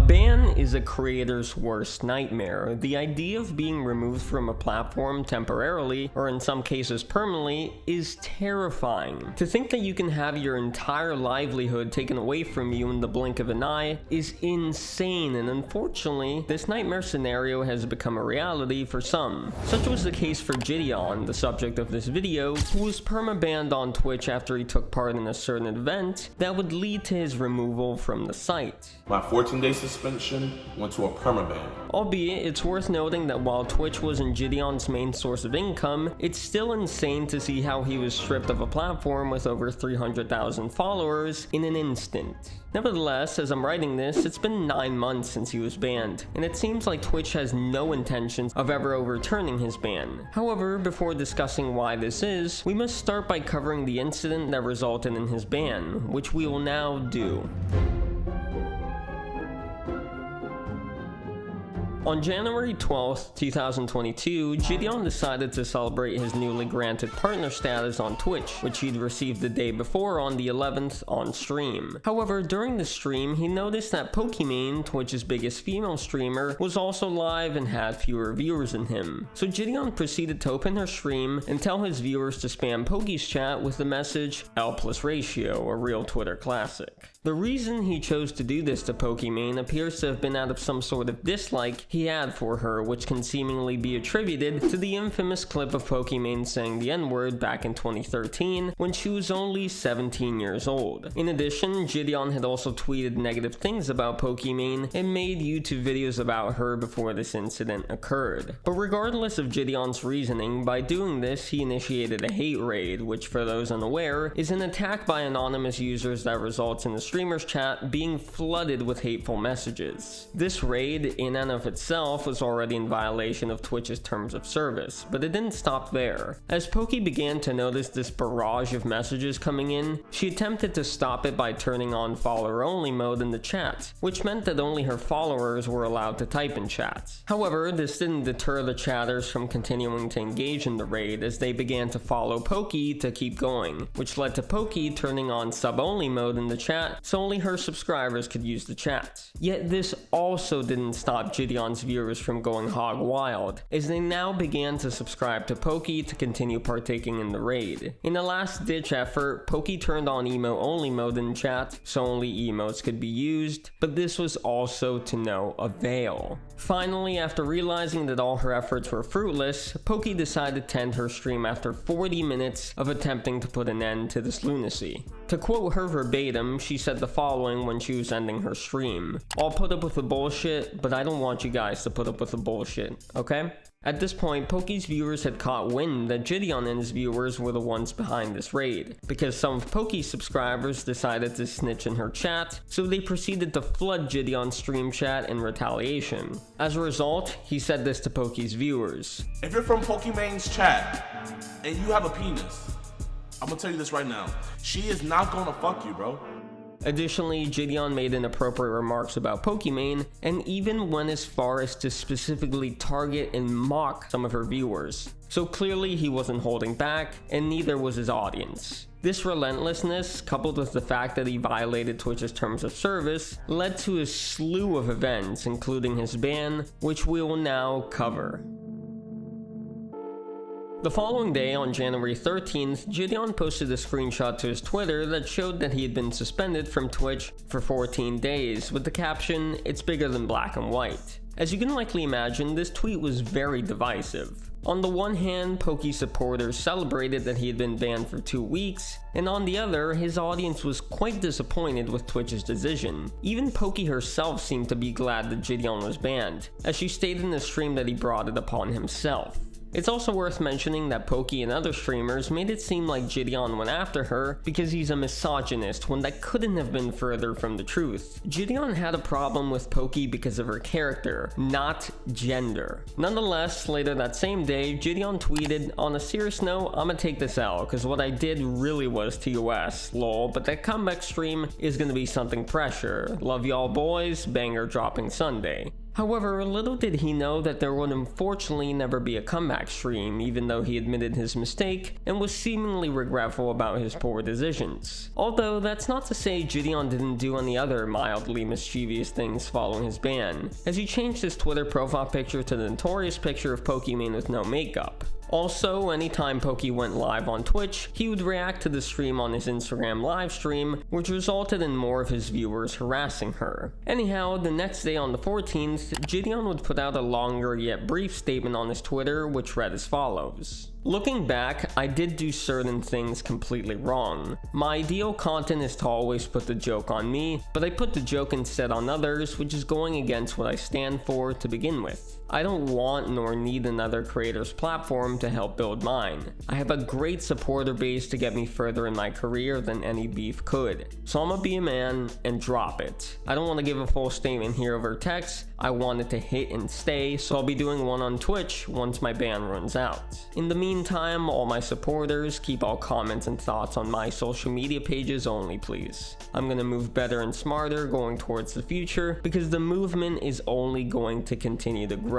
ban is a creator's worst nightmare. The idea of being removed from a platform temporarily, or in some cases permanently, is terrifying. To think that you can have your entire livelihood taken away from you in the blink of an eye is insane, and unfortunately, this nightmare scenario has become a reality for some. Such was the case for JiDion, the subject of this video, who was permabanned on Twitch after he took part in a certain event that would lead to his removal from the site. My 14-day suspension went to a permaban. Albeit, it's worth noting that while Twitch wasn't JiDion's main source of income, it's still insane to see how he was stripped of a platform with over 300,000 followers in an instant. Nevertheless, as I'm writing this, it's been 9 months since he was banned, and it seems like Twitch has no intentions of ever overturning his ban. However, before discussing why this is, we must start by covering the incident that resulted in his ban, which we will now do. On January 12th, 2022, JiDion decided to celebrate his newly granted partner status on Twitch, which he'd received the day before on the 11th on stream. However, during the stream, he noticed that Pokimane, Twitch's biggest female streamer, was also live and had fewer viewers than him. So JiDion proceeded to open her stream and tell his viewers to spam Poki's chat with the message L+ratio, a real Twitter classic. The reason he chose to do this to Pokimane appears to have been out of some sort of dislike he had for her, which can seemingly be attributed to the infamous clip of Pokimane saying the N-word back in 2013 when she was only 17 years old. In addition, JiDion had also tweeted negative things about Pokimane and made YouTube videos about her before this incident occurred. But regardless of JiDion's reasoning, by doing this he initiated a hate raid, which for those unaware is an attack by anonymous users that results in the streamer's chat being flooded with hateful messages. This raid in and of itself was already in violation of Twitch's terms of service, but it didn't stop there. As Poki began to notice this barrage of messages coming in, she attempted to stop it by turning on follower only mode in the chat, which meant that only her followers were allowed to type in chats. However, this didn't deter the chatters from continuing to engage in the raid as they began to follow Poki to keep going, which led to Poki turning on sub only mode in the chat so only her subscribers could use the chat. Yet this also didn't stop JiDion's viewers from going hog wild, as they now began to subscribe to Poki to continue partaking in the raid. In a last ditch effort, Poki turned on emo only mode in chat so only emotes could be used, but this was also to no avail. Finally, after realizing that all her efforts were fruitless, Poki decided to end her stream after 40 minutes of attempting to put an end to this lunacy. To quote her verbatim, she said the following when she was ending her stream: "I'll put up with the bullshit, but I don't want you guys to put up with the bullshit, okay?" At this point, Poki's viewers had caught wind that JiDion and his viewers were the ones behind this raid, because some of Poki's subscribers decided to snitch in her chat, so they proceeded to flood JiDion's stream chat in retaliation. As a result, he said this to Poki's viewers: "If you're from Pokimane's chat and you have a penis, I'm gonna tell you this right now, she is not gonna fuck you, bro." Additionally, JiDion made inappropriate remarks about Pokimane and even went as far as to specifically target and mock some of her viewers. So clearly he wasn't holding back, and neither was his audience. This relentlessness, coupled with the fact that he violated Twitch's terms of service, led to a slew of events, including his ban, which we will now cover. The following day, on January 13th, JiDion posted a screenshot to his Twitter that showed that he had been suspended from Twitch for 14 days, with the caption, "It's bigger than black and white." As you can likely imagine, this tweet was very divisive. On the one hand, Poki supporters celebrated that he had been banned for 2 weeks, and on the other, his audience was quite disappointed with Twitch's decision. Even Poki herself seemed to be glad that JiDion was banned, as she stated in the stream that he brought it upon himself. It's also worth mentioning that Poki and other streamers made it seem like JiDion went after her because he's a misogynist, when that couldn't have been further from the truth. JiDion had a problem with Poki because of her character, not gender. Nonetheless, later that same day, JiDion tweeted, "On a serious note, I'ma take this L, cause what I did really was TOS, lol, but that comeback stream is gonna be something pressure. Love y'all boys, banger dropping Sunday." However, little did he know that there would unfortunately never be a comeback stream, even though he admitted his mistake and was seemingly regretful about his poor decisions. Although that's not to say JiDion didn't do any other mildly mischievous things following his ban, as he changed his Twitter profile picture to the notorious picture of Pokimane with no makeup. Also, anytime Poki went live on Twitch, he would react to the stream on his Instagram live stream, which resulted in more of his viewers harassing her. Anyhow, the next day on the 14th, JiDion would put out a longer yet brief statement on his Twitter, which read as follows. Looking back, I did do certain things completely wrong. My ideal content is to always put the joke on me, but I put the joke instead on others, which is going against what I stand for to begin with. I don't want nor need another creator's platform to help build mine. I have a great supporter base to get me further in my career than any beef could. So I'ma be a man and drop it. I don't want to give a full statement here over text. I want it to hit and stay, so I'll be doing one on Twitch once my ban runs out. In the meantime, all my supporters, keep all comments and thoughts on my social media pages only, please. I'm gonna move better and smarter going towards the future, because the movement is only going to continue to grow.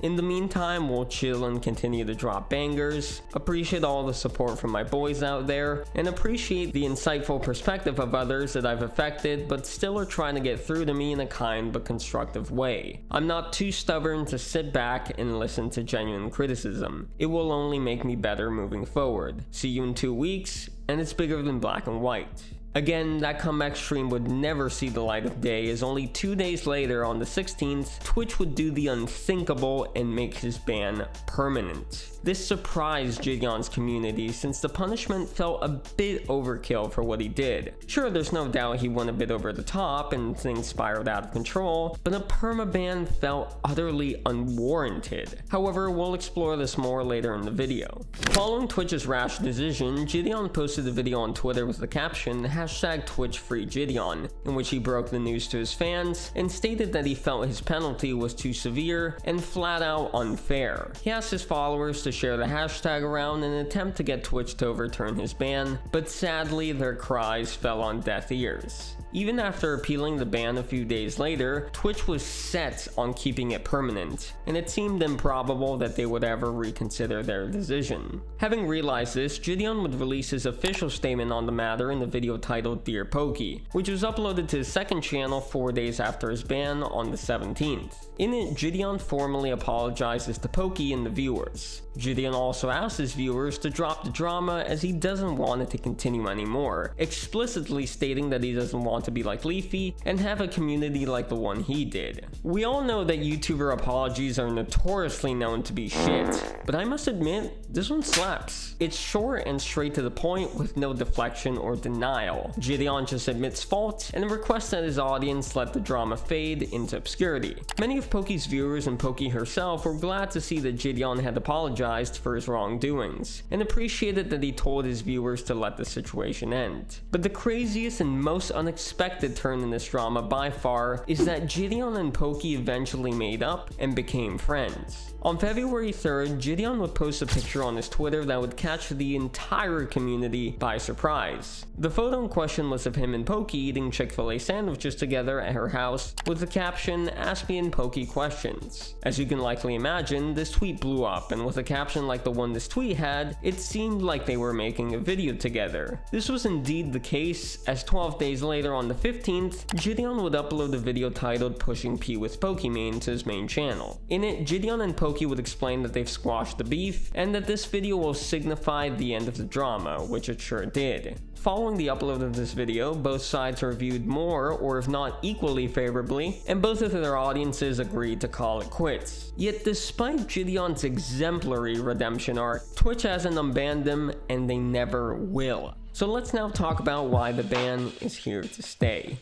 In the meantime, we'll chill and continue to drop bangers, appreciate all the support from my boys out there, and appreciate the insightful perspective of others that I've affected but still are trying to get through to me in a kind but constructive way. I'm not too stubborn to sit back and listen to genuine criticism. It will only make me better moving forward. See you in 2 weeks, and it's bigger than black and white. Again, that comeback stream would never see the light of day, as only 2 days later, on the 16th, Twitch would do the unthinkable and make his ban permanent. This surprised JiDion's community, since the punishment felt a bit overkill for what he did. Sure, there's no doubt he went a bit over the top and things spiraled out of control, but a permaban felt utterly unwarranted. However, we'll explore this more later in the video. Following Twitch's rash decision, JiDion posted a video on Twitter with the caption #TwitchFreeJiDion, in which he broke the news to his fans and stated that he felt his penalty was too severe and flat out unfair. He asked his followers to share the hashtag around in an attempt to get Twitch to overturn his ban, but sadly their cries fell on deaf ears. Even after appealing the ban a few days later, Twitch was set on keeping it permanent, and it seemed improbable that they would ever reconsider their decision. Having realized this, JiDion would release his official statement on the matter in the video titled Dear Poki, which was uploaded to his second channel 4 days after his ban on the 17th. In it, JiDion formally apologizes to Poki and the viewers. JiDion also asks his viewers to drop the drama as he doesn't want it to continue anymore, explicitly stating that he doesn't want to be like Leafy and have a community like the one he did. We all know that YouTuber apologies are notoriously known to be shit, but I must admit, this one slaps. It's short and straight to the point with no deflection or denial. JiDion just admits fault and requests that his audience let the drama fade into obscurity. Many of Poki's viewers and Poki herself were glad to see that JiDion had apologized for his wrongdoings, and appreciated that he told his viewers to let the situation end. But the craziest and most unexpected turn in this drama by far is that JiDion and Poki eventually made up and became friends. On February 3rd, JiDion would post a picture on his Twitter that would catch the entire community by surprise. The photo in question was of him and Poki eating Chick-fil-A sandwiches together at her house with the caption, "Ask me and Poki questions." As you can likely imagine, this tweet blew up, and with a caption like the one this tweet had, it seemed like they were making a video together. This was indeed the case, as 12 days later on the 15th, JiDion would upload a video titled Pushing P with Pokimane to his main channel. In it, JiDion and Poki would explain that they've squashed the beef, and that this video will signify the end of the drama, which it sure did. Following the upload of this video, both sides were viewed more, or if not equally favorably, and both of their audiences agreed to call it quits. Yet despite JiDion's exemplary redemption arc, Twitch hasn't unbanned him, and they never will. So let's now talk about why the ban is here to stay.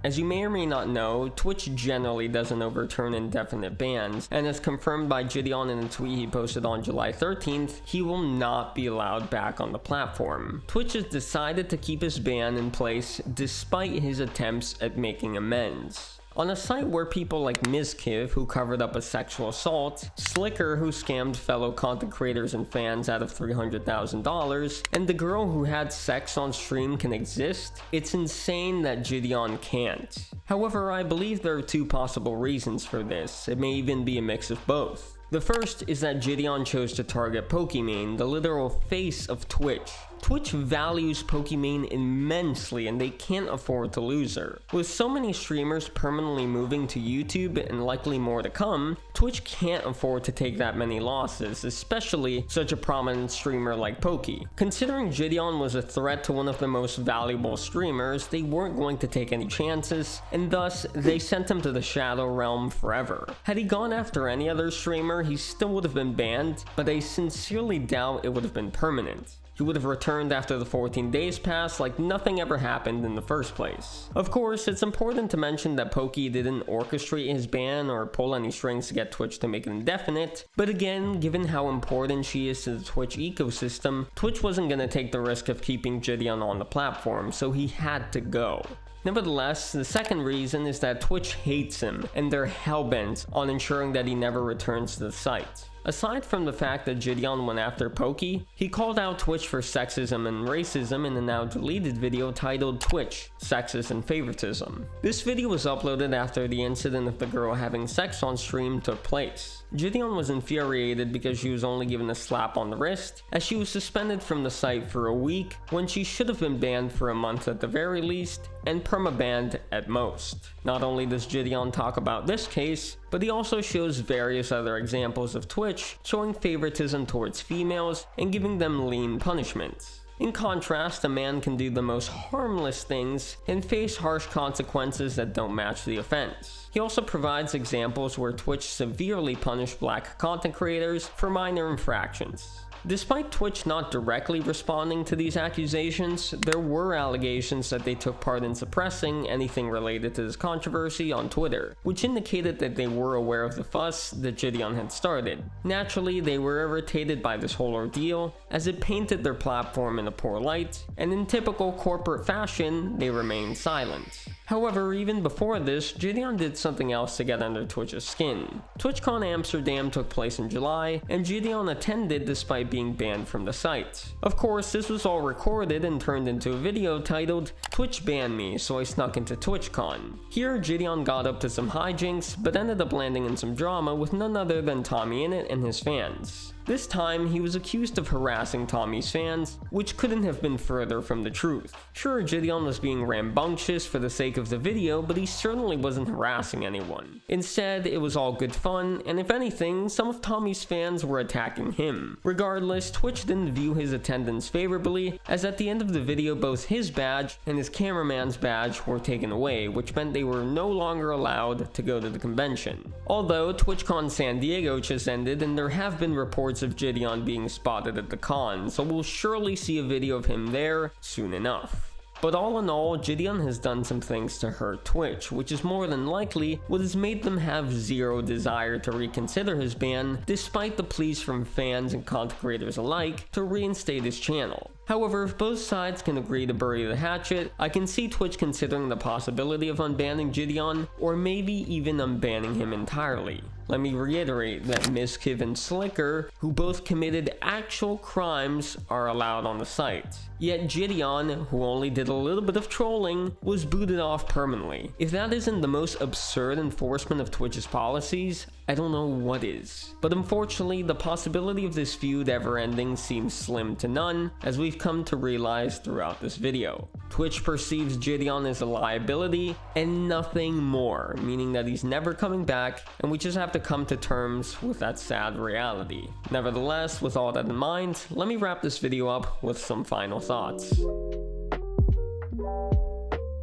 As you may or may not know, Twitch generally doesn't overturn indefinite bans, and as confirmed by JiDion in a tweet he posted on July 13th, he will not be allowed back on the platform. Twitch has decided to keep his ban in place despite his attempts at making amends. On a site where people like Mizkiv, who covered up a sexual assault, Slicker, who scammed fellow content creators and fans out of $300,000, and the girl who had sex on stream can exist, it's insane that JiDion can't. However, I believe there are two possible reasons for this. It may even be a mix of both. The first is that JiDion chose to target Pokimane, the literal face of Twitch. Twitch values Pokimane immensely and they can't afford to lose her. With so many streamers permanently moving to YouTube and likely more to come, Twitch can't afford to take that many losses, especially such a prominent streamer like Poki. Considering JiDion was a threat to one of the most valuable streamers, they weren't going to take any chances, and thus they sent him to the Shadow Realm forever. Had he gone after any other streamer, he still would have been banned, but I sincerely doubt it would have been permanent. He would have returned after the 14 days passed like nothing ever happened in the first place. Of course, it's important to mention that Poki didn't orchestrate his ban or pull any strings to get Twitch to make it indefinite, but again, given how important she is to the Twitch ecosystem, Twitch wasn't gonna take the risk of keeping JiDion on the platform, so he had to go. Nevertheless, the second reason is that Twitch hates him, and they're hellbent on ensuring that he never returns to the site. Aside from the fact that JiDion went after Poki, he called out Twitch for sexism and racism in a now deleted video titled Twitch, Sexist and Favoritism. This video was uploaded after the incident of the girl having sex on stream took place. JiDion was infuriated because she was only given a slap on the wrist, as she was suspended from the site for a week when she should have been banned for a month at the very least, and permabanned at most. Not only does JiDion talk about this case, but he also shows various other examples of Twitch showing favoritism towards females and giving them lean punishments. In contrast, a man can do the most harmless things and face harsh consequences that don't match the offense. He also provides examples where Twitch severely punished black content creators for minor infractions. Despite Twitch not directly responding to these accusations, there were allegations that they took part in suppressing anything related to this controversy on Twitter, which indicated that they were aware of the fuss that JiDion had started. Naturally, they were irritated by this whole ordeal, as it painted their platform in a poor light, and in typical corporate fashion, they remained silent. However, even before this, JiDion did something else to get under Twitch's skin. TwitchCon Amsterdam took place in July, and JiDion attended despite being banned from the site. Of course, this was all recorded and turned into a video titled Twitch Banned Me, so I snuck into TwitchCon. Here, JiDion got up to some hijinks, but ended up landing in some drama with none other than TommyInnit and his fans. This time, he was accused of harassing Tommy's fans, which couldn't have been further from the truth. Sure, JiDion was being rambunctious for the sake of the video, but he certainly wasn't harassing anyone. Instead, it was all good fun, and if anything, some of Tommy's fans were attacking him. Regardless, Twitch didn't view his attendance favorably, as at the end of the video both his badge and his cameraman's badge were taken away, which meant they were no longer allowed to go to the convention. Although, TwitchCon San Diego just ended, and there have been reports of JiDion being spotted at the con, so we'll surely see a video of him there soon enough. But all in all, JiDion has done some things to hurt Twitch, which is more than likely what has made them have zero desire to reconsider his ban, despite the pleas from fans and content creators alike to reinstate his channel. However, if both sides can agree to bury the hatchet, I can see Twitch considering the possibility of unbanning JiDion, or maybe even unbanning him entirely. Let me reiterate that Mizkiv and Slicker, who both committed actual crimes, are allowed on the site. Yet JiDion, who only did a little bit of trolling, was booted off permanently. If that isn't the most absurd enforcement of Twitch's policies, I don't know what is. But unfortunately, the possibility of this feud ever ending seems slim to none, as we've come to realize throughout this video. Twitch perceives JiDion as a liability and nothing more, meaning that he's never coming back, and we just have to come to terms with that sad reality. Nevertheless, with all that in mind, let me wrap this video up with some final thoughts.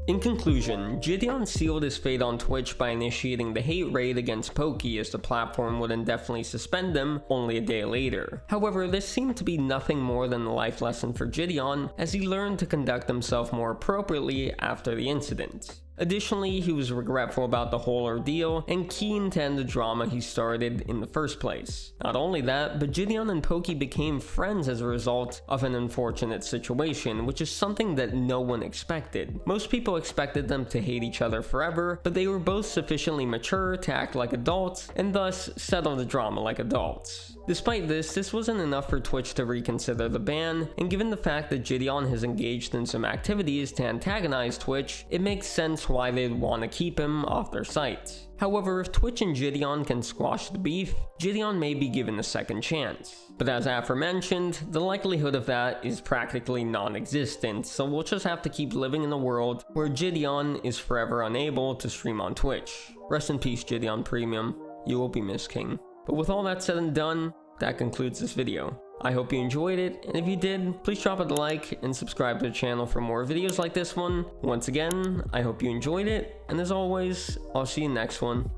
In conclusion, JiDion sealed his fate on Twitch by initiating the hate raid against Poki, as the platform would indefinitely suspend him only a day later. However, this seemed to be nothing more than a life lesson for JiDion, as he learned to conduct himself more appropriately after the incident. Additionally, he was regretful about the whole ordeal and keen to end the drama he started in the first place. Not only that, but JiDion and Pokey became friends as a result of an unfortunate situation, which is something that no one expected. Most people expected them to hate each other forever, but they were both sufficiently mature to act like adults and thus settle the drama like adults. Despite this wasn't enough for Twitch to reconsider the ban, and given the fact that JiDion has engaged in some activities to antagonize Twitch, it makes sense why they'd want to keep him off their site. However, if Twitch and JiDion can squash the beef, JiDion may be given a second chance. But as aforementioned, the likelihood of that is practically non-existent, so we'll just have to keep living in a world where JiDion is forever unable to stream on Twitch. Rest in peace, JiDion Premium. You will be missed, King. But with all that said and done, that concludes this video. I hope you enjoyed it, and if you did, please drop it a like and subscribe to the channel for more videos like this one. Once again, I hope you enjoyed it, and as always, I'll see you next one.